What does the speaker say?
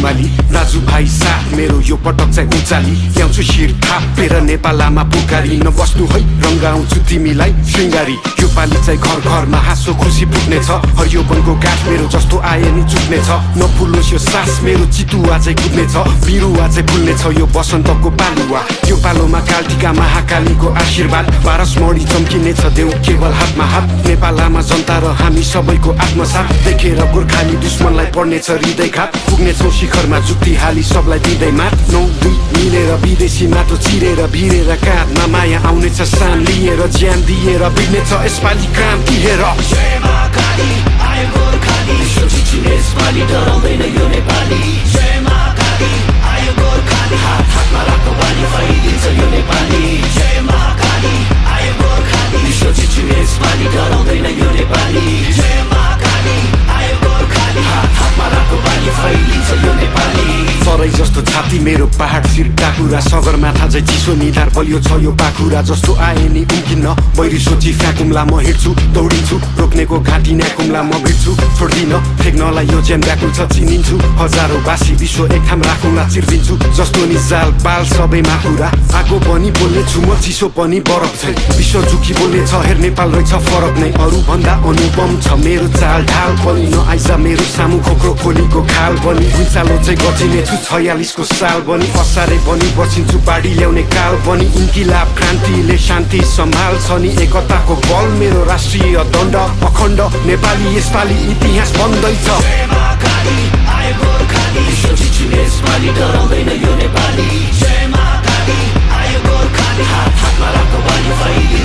नेपाली दाजुभाइ साथ मेरो यो पटक चाहिँ उचाली ल्याउँछु शिर थापेर नेपालमा पुकारी नबस्नु है रङ्गाउँछु तिमीलाई श्रृङ्गारी यो पाली चाहिँ घर घरमा हाँसो खुसी पुग्नेछ हरियो वनको गाठ मेरो जस्तो आए नि चुक्नेछ नफुलोस् यो सास मेरो चितुवा चाहिँ कुद्नेछ बिरुवा चाहिँ फुल्नेछ यो बसन्तको पालुवा यो पालोमा कालटिका महाकालीको आशीर्वाद पारसमणि चम्किनेछ देऊ केवल हातमा हात नेपालमा जनता र हामी सबैको आत्मसाथ देखेर गोर्खाली दुश्मनलाई पर्नेछ हृदयघात पुग्नेछौँ शिखरमा जुक्ति हाली सबलाई दिँदै मात 9-2 मिलेर विदेशी माटो चिरेर भिरेर काँधमा माया आउनेछ सान लिएर ज्यान दिएर बिग्नेछ यसपालि काम तिहेर जय महाकाली आयो गोर्खाली यसपालि डराउँदैन यो नेपाली जय महाकाली आयो गोर्खाली हात हातमा राखो बानी फैलिन्छ यो नेपाली जय महाकाली आयो गोर्खाली यसपालि डराउँदैन यो नेपाली जय महाकाली आयो गोर्खाली हात हातमा राखो बानी फैलिन्छ यो नेपाली सरै जस्तो छाती मेरो पहाड शिर टाकुरा सगरमाथा चाहिँ चिसो निधार बलियो छ यो पाखुरा जस्तो आए नि उम्किन्न बैरी सोची फ्याकुम्ला म हिँड्छु दौडिन्छु रोक्नेको घाँटी न्याकुम्ला म भिड्छु छोड्दिन फेक्नलाई यो ज्यान व्याकुल छ चिनिन्छु हजारौँ बासी विश्व एक ठाम राखुला चिर्दिन्छु जस्तो नि जाल पाल सबैमा कुरा आगो पनि बोल्ने छु म चिसो पनि बरफ छै विश्व झुकी बोल्ने छ हेर नेपाल रहेछ फरक नै अरू भन्दा अनुपम छ मेरो चाल ढाल पनि नआइज मेरो सामु खोक्रो खोलीको खाल पनि भुइँचालो चाहिँ गचिने छु 46 को साल पनि असारे पनि बसिन्छु बाढी ल्याउने काल पनि इन्किलाब क्रान्तिले शान्ति सम्हाल्छ नि एकताको बल मेरो राष्ट्रिय दण्ड अखण्ड नेपाली यसपालि इतिहास बन्दैछ जय महाकाली आयो गोर्खाली यसपालि डराउँदैन यो नेपाली जय महाकाली आयो गोर्खाली हात हातमा राखो बानी फैलिन्छ